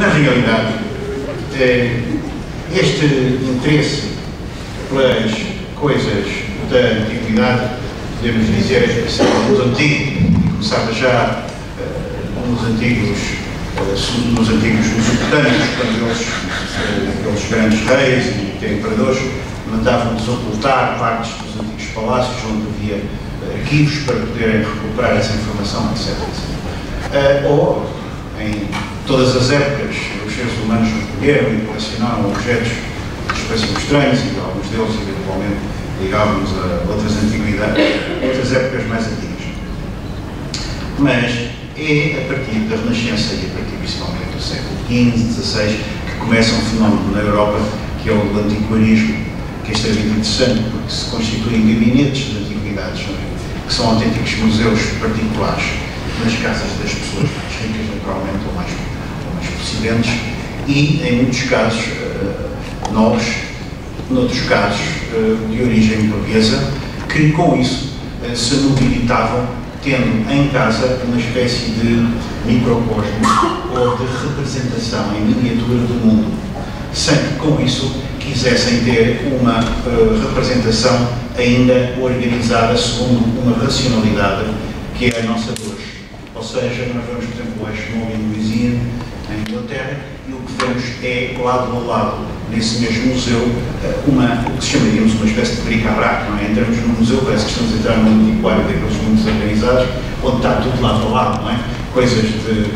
Na realidade, este interesse pelas coisas da antiguidade, podemos dizer, nos antigos, começava já nos antigos mesopotâmicos, quando aqueles grandes reis e imperadores mandavam desocultar partes dos antigos palácios onde havia arquivos para poderem recuperar essa informação, etc. Ou, em todas as épocas, os seres humanos recolheram e colecionaram objetos de espécies estranhos e alguns deles, eventualmente, ligávamos a outras antiguidades, outras épocas mais antigas. Mas é a partir da Renascença e a partir principalmente do século XV, XVI, que começa um fenómeno na Europa que é o do antiquarismo, que é extremamente interessante porque se constituem gabinetes de antiguidades, que são autênticos museus particulares nas casas das pessoas mais ricas, naturalmente, ou mais possidentes, e em muitos casos novos, noutros casos de origem burguesa, que com isso se nobilitavam, tendo em casa uma espécie de microcosmo ou de representação em miniatura do mundo, sem que com isso quisessem ter uma representação ainda organizada segundo uma racionalidade que é a nossa de hoje. Ou seja, nós vemos, por exemplo, o Ashmolean Museum em Inglaterra, e o que vemos é, lado a lado, nesse mesmo museu, o que chamaríamos uma espécie de bric-a-brac, não é? Entramos num museu, parece que estamos a entrar num antiquário daqueles muito organizados, onde está tudo lado a lado, não é? Coisas de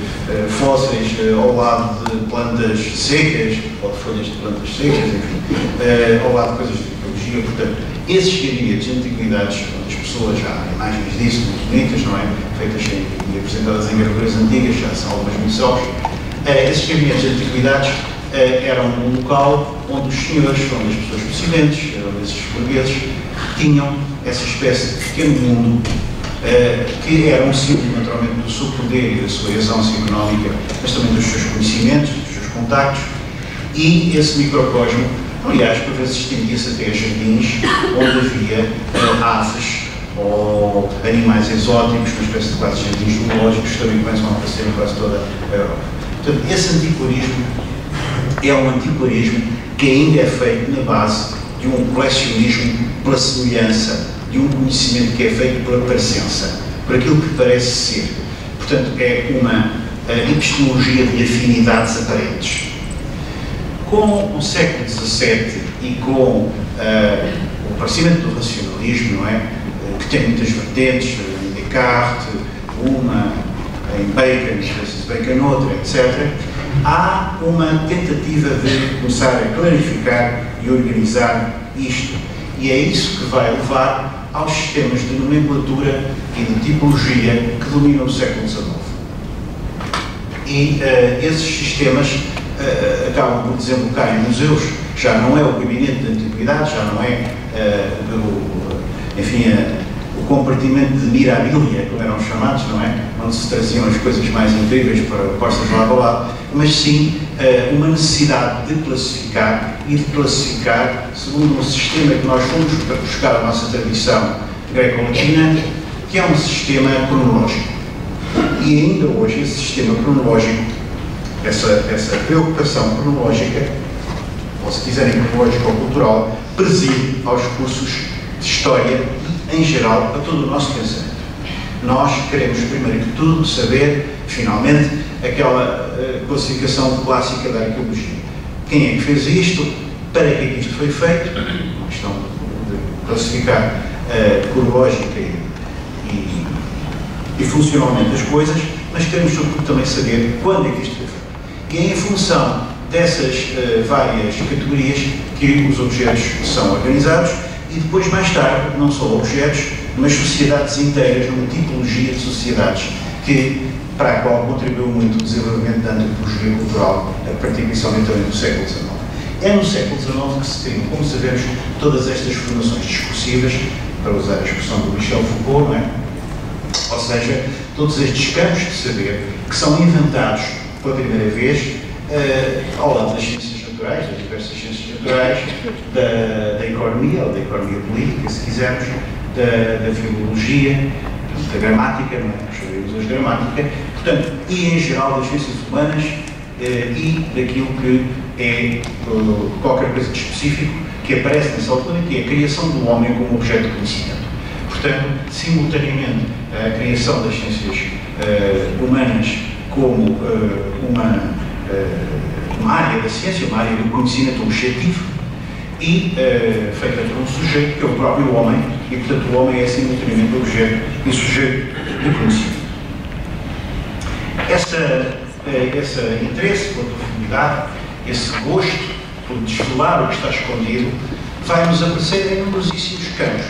fósseis ao lado de plantas secas, ou de folhas de plantas secas, enfim, ao lado de coisas de arqueologia. Portanto, esses gabinetes de antiguidades, onde as pessoas já há imagens disso, muito bonitas, não é? Feitas e apresentadas em gravuras antigas, já são algumas missões. Esses gabinetes de antiguidades eram um local onde os senhores, onde as pessoas possidentes, esses burgueses, tinham essa espécie de pequeno mundo que era um símbolo, naturalmente, do seu poder e da sua excelência económica, mas também dos seus conhecimentos, dos seus contactos, e esse microcosmo, aliás, por vezes estendia-se até a jardins onde havia aves ou animais exóticos, uma espécie de quase jardins zoológicos que também começam a aparecer em quase toda a Europa. Portanto, esse antiquarismo é um antiquarismo que ainda é feito na base de um colecionismo pela semelhança, de um conhecimento que é feito pela parecença, por aquilo que parece ser. Portanto, é uma epistemologia de afinidades aparentes. Com o século XVII e com o aparecimento do racionalismo, não é? Que tem muitas vertentes, em Descartes, uma, em Bacon, Francis Bacon outra, etc., há uma tentativa de começar a clarificar e organizar isto. E é isso que vai levar aos sistemas de nomenclatura e de tipologia que dominam o século XIX. E esses sistemas acabam por desembocar em museus. Já não é o gabinete de antiguidade, já não é o compartimento de mirabilia, como eram chamados, não é? Onde se traziam as coisas mais incríveis para postas lado a lado, mas sim uma necessidade de classificar e de classificar segundo um sistema que nós fomos buscar a nossa tradição greco-latina, que é um sistema cronológico. E ainda hoje esse sistema cronológico, essa preocupação cronológica, ou se quiserem cronológico ou cultural, preside aos cursos de História e, em geral, a todo o nosso pensamento. Nós queremos, primeiro que tudo, saber, finalmente, aquela classificação clássica da arqueologia. Quem é que fez isto? Para que é que isto foi feito? Uma questão de classificar cronológica e funcionalmente as coisas, mas queremos, sobretudo, também saber quando é que isto foi feito. E é em função dessas várias categorias que os objetos são organizados e depois, mais tarde, não só objetos, mas sociedades inteiras, numa tipologia de sociedades para a qual contribuiu muito o desenvolvimento da antropologia cultural, a partir principalmente também do século XIX. É no século XIX que se criam, como sabemos, todas estas formações discursivas, para usar a expressão do Michel Foucault, não é? Ou seja, todos estes campos de saber que são inventados pela primeira vez ao lado das ciências naturais, das diversas ciências naturais, da economia, ou da economia política, se quisermos, da filologia, da gramática, não é? Nós sabemos hoje gramática, portanto, e em geral das ciências humanas, e daquilo que é qualquer coisa de específico que aparece nessa altura, que é a criação do homem como objeto de conhecimento. Portanto, simultaneamente, a criação das ciências humanas como uma área da ciência, uma área do conhecimento objetivo, e feita por um sujeito que é o próprio homem, e portanto o homem é simultaneamente objeto e sujeito de conhecimento. Esse interesse pela profundidade, esse gosto por desvelar o que está escondido, vai-nos aparecer em numerosíssimos campos.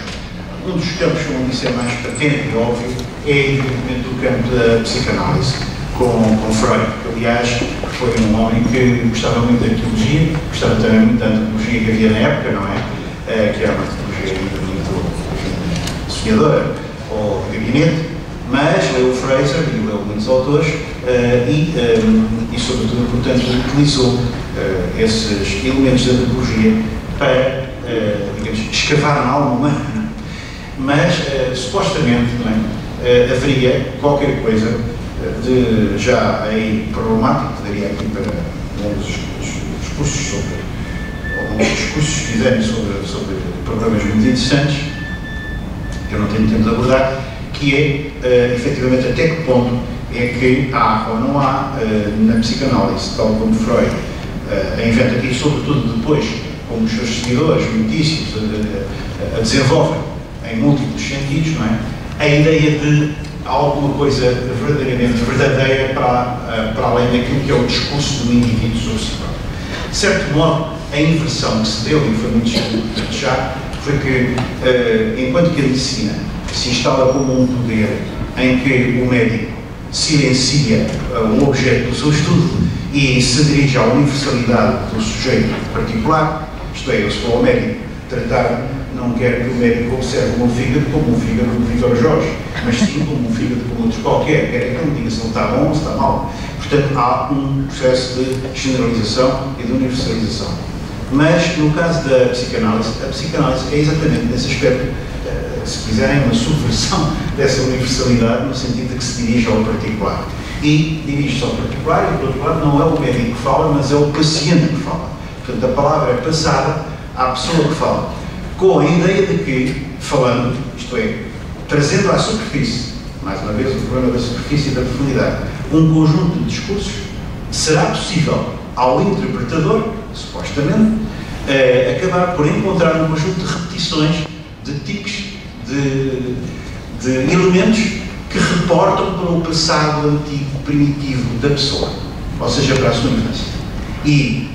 Um dos campos onde isso é mais patente e óbvio é, evidentemente, o campo da psicanálise, com Freud, que, aliás, foi um homem que gostava muito da teologia, gostava também muito da teologia que havia na época, não é? Que era uma teologia muito sonhadora, ou gabinete, mas leu Fraser e leu muitos autores e, sobretudo, portanto, utilizou esses elementos da teologia para, digamos, escavar na alma humana. Mas, supostamente, não é? Haveria qualquer coisa de já aí problemático, que daria aqui para os cursos sobre, os cursos que fizerem sobre problemas muito interessantes, que eu não tenho tempo de abordar, que é, efetivamente, até que ponto é que há ou não há, na psicanálise, tal como Freud inventa aqui, sobretudo depois, como os seus seguidores, muitíssimos, a desenvolvem em múltiplos sentidos, não é? A ideia de alguma coisa verdadeiramente verdadeira para além daquilo que é o discurso do indivíduo sobre si próprio. De certo modo, a inversão que se deu, e foi muito importante já, foi que, enquanto que a medicina se instala como um poder em que o médico silencia o objeto do seu estudo e se dirige à universalidade do sujeito particular, isto é, eu se for ao médico tratar, não quero que o médico observe o meu fígado como o fígado do Vítor Jorge, mas sim como um fígado como outro qualquer, quer que me diga se ele está bom ou se está mal. Portanto, há um processo de generalização e de universalização. Mas, no caso da psicanálise, a psicanálise é exatamente nesse aspecto, se quiserem, uma subversão dessa universalidade, no sentido de que se dirige ao particular. E dirige-se ao particular, e, por outro lado, não é o médico que fala, mas é o paciente que fala. Portanto, a palavra é passada à pessoa que fala, com a ideia de que, falando, isto é, trazendo à superfície, mais uma vez o problema da superfície e da profundidade, um conjunto de discursos, será possível ao interpretador, supostamente, acabar por encontrar um conjunto de repetições, de tiques, de elementos que reportam para o passado antigo, primitivo da pessoa, ou seja, para a sua infância. E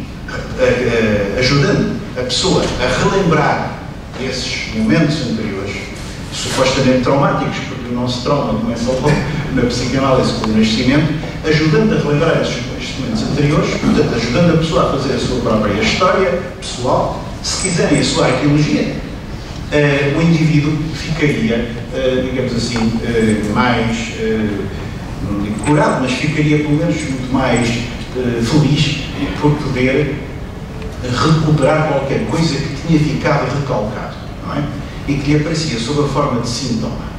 ajudando a pessoa a relembrar esses momentos anteriores, supostamente traumáticos, porque o nosso trauma começa logo na psicanálise com o nascimento, ajudando a relembrar esses momentos anteriores, portanto, ajudando a pessoa a fazer a sua própria história pessoal, se quiserem a sua arqueologia, o indivíduo ficaria, digamos assim, mais, não digo curado, mas ficaria pelo menos muito mais feliz por poder recuperar qualquer coisa que tinha ficado recalcado, não é? E que lhe aparecia sob a forma de sintoma.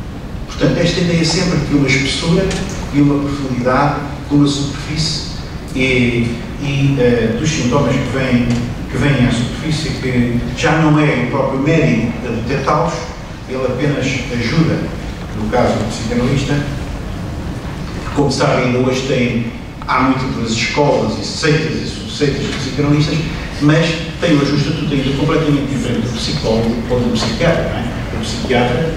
Portanto, esta ideia sempre de uma espessura e uma profundidade, uma superfície e dos sintomas que vêm à superfície, que já não é o próprio médico a detectá-los, ele apenas ajuda, no caso do psicanalista. Como sabem, ainda hoje há múltiplas escolas e seitas e subseitas de psicanalistas, mas tem hoje um estatuto ainda completamente diferente do psicólogo ou do psiquiatra, não é? O psiquiatra,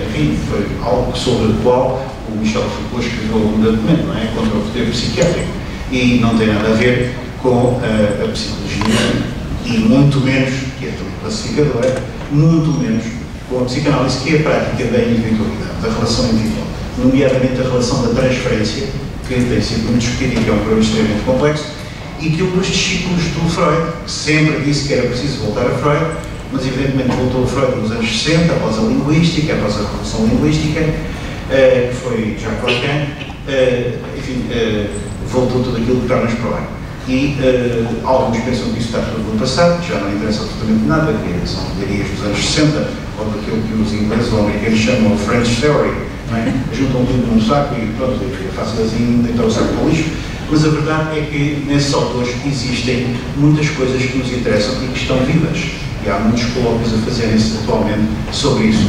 enfim, foi algo sobre o qual o Michel Foucault escreveu um documento, não é? Contra o poder psiquiátrico. E não tem nada a ver com a psicologia e muito menos, que é também classificadora, muito menos com a psicanálise, que é a prática da individualidade, da relação individual, nomeadamente a relação da transferência, que tem sido muito discutida e que é um problema extremamente complexo, e que um dos discípulos do Freud, que sempre disse que era preciso voltar a Freud, mas evidentemente voltou a Freud nos anos 60, após a linguística, após a revolução linguística, que foi Jacques Lacan, enfim, voltou tudo aquilo que está-nos para lá. E alguns pensam que isso está tudo no passado, que já não interessa absolutamente nada, que são teorias dos anos 60, ou daquilo que os ingleses ou americanos chamam French Theory, não é? Juntam tudo num saco e pronto, é fácil assim deitar o saco para o lixo. mas a verdade é que nesses autores existem muitas coisas que nos interessam e que estão vivas. E há muitos colóquios a fazerem-se atualmente sobre isso.